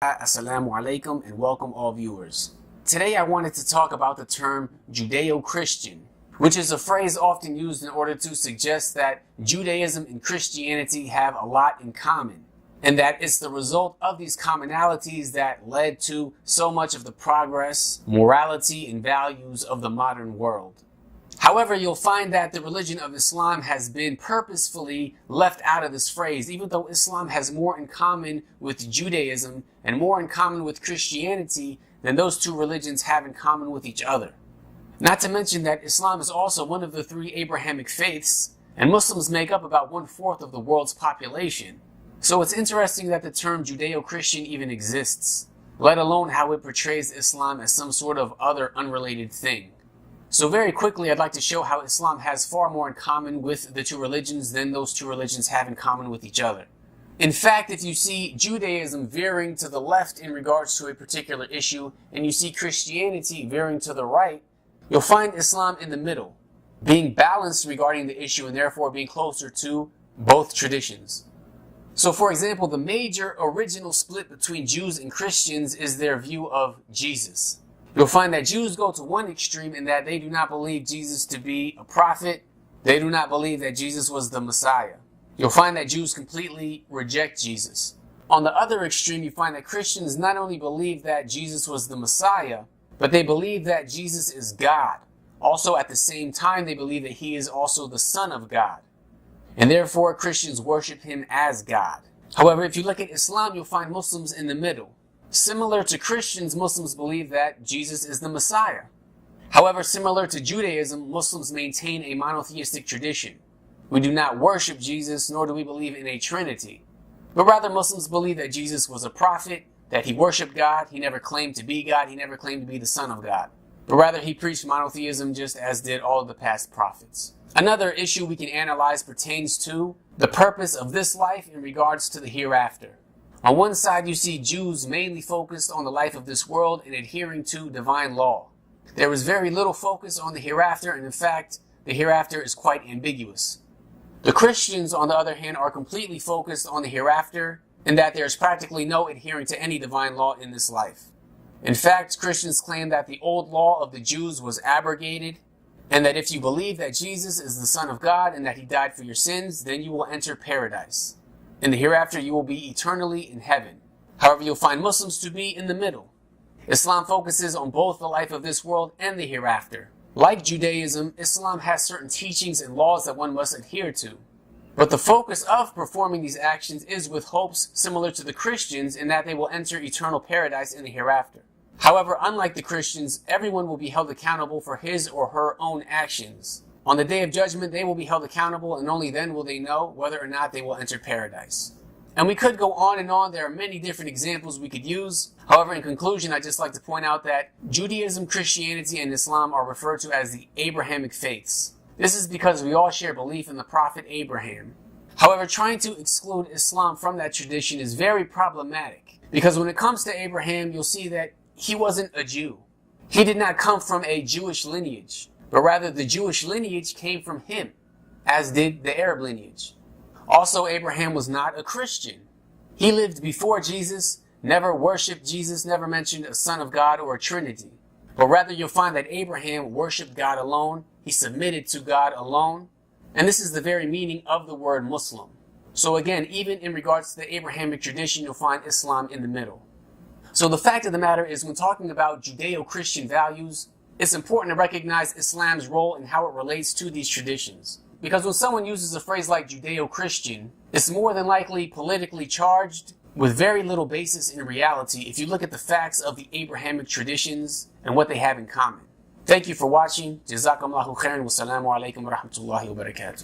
Assalamu alaikum and welcome all viewers. Today I wanted to talk about the term Judeo-Christian, which is a phrase often used in order to suggest that Judaism and Christianity have a lot in common, and that it's the result of these commonalities that led to so much of the progress, morality, and values of the modern world. However, you'll find that the religion of Islam has been purposefully left out of this phrase, even though Islam has more in common with Judaism and more in common with Christianity than those two religions have in common with each other. Not to mention that Islam is also one of the three Abrahamic faiths, and Muslims make up about 1/4 of the world's population. So it's interesting that the term Judeo-Christian even exists, let alone how it portrays Islam as some sort of other unrelated thing. So very quickly, I'd like to show how Islam has far more in common with the two religions than those two religions have in common with each other. In fact, if you see Judaism veering to the left in regards to a particular issue, and you see Christianity veering to the right, you'll find Islam in the middle, being balanced regarding the issue and therefore being closer to both traditions. So for example, the major original split between Jews and Christians is their view of Jesus. You'll find that Jews go to one extreme in that they do not believe Jesus to be a prophet. They do not believe that Jesus was the Messiah. You'll find that Jews completely reject Jesus. On the other extreme, you find that Christians not only believe that Jesus was the Messiah, but they believe that Jesus is God. Also, at the same time, they believe that he is also the Son of God. And therefore, Christians worship him as God. However, if you look at Islam, you'll find Muslims in the middle. Similar to Christians, Muslims believe that Jesus is the Messiah. However, similar to Judaism, Muslims maintain a monotheistic tradition. We do not worship Jesus, nor do we believe in a Trinity. But rather, Muslims believe that Jesus was a prophet, that he worshiped God, he never claimed to be God, he never claimed to be the Son of God. But rather, he preached monotheism just as did all of the past prophets. Another issue we can analyze pertains to the purpose of this life in regards to the hereafter. On one side, you see Jews mainly focused on the life of this world and adhering to divine law. There is very little focus on the hereafter, and in fact, the hereafter is quite ambiguous. The Christians, on the other hand, are completely focused on the hereafter, in that there is practically no adhering to any divine law in this life. In fact, Christians claim that the old law of the Jews was abrogated, and that if you believe that Jesus is the Son of God and that he died for your sins, then you will enter paradise. In the hereafter, you will be eternally in heaven. However, you'll find Muslims to be in the middle. Islam focuses on both the life of this world and the hereafter. Like Judaism, Islam has certain teachings and laws that one must adhere to. But the focus of performing these actions is with hopes similar to the Christians in that they will enter eternal paradise in the hereafter. However, unlike the Christians, everyone will be held accountable for his or her own actions. On the day of judgment, they will be held accountable, and only then will they know whether or not they will enter paradise. And we could go on and on. There are many different examples we could use. However, in conclusion, I'd just like to point out that Judaism, Christianity, and Islam are referred to as the Abrahamic faiths. This is because we all share belief in the prophet Abraham. However, trying to exclude Islam from that tradition is very problematic, because when it comes to Abraham, you'll see that he wasn't a Jew. He did not come from a Jewish lineage, but rather the Jewish lineage came from him, as did the Arab lineage. Also, Abraham was not a Christian. He lived before Jesus, never worshipped Jesus, never mentioned a Son of God or a Trinity. But rather, you'll find that Abraham worshipped God alone. He submitted to God alone. And this is the very meaning of the word Muslim. So again, even in regards to the Abrahamic tradition, you'll find Islam in the middle. So the fact of the matter is, when talking about Judeo-Christian values, it's important to recognize Islam's role and how it relates to these traditions. Because when someone uses a phrase like Judeo-Christian, it's more than likely politically charged with very little basis in reality if you look at the facts of the Abrahamic traditions and what they have in common. Thank you for watching. Jazakumullahu khairan wa salamu alaikum wa rahmatullahi wa barakatuh.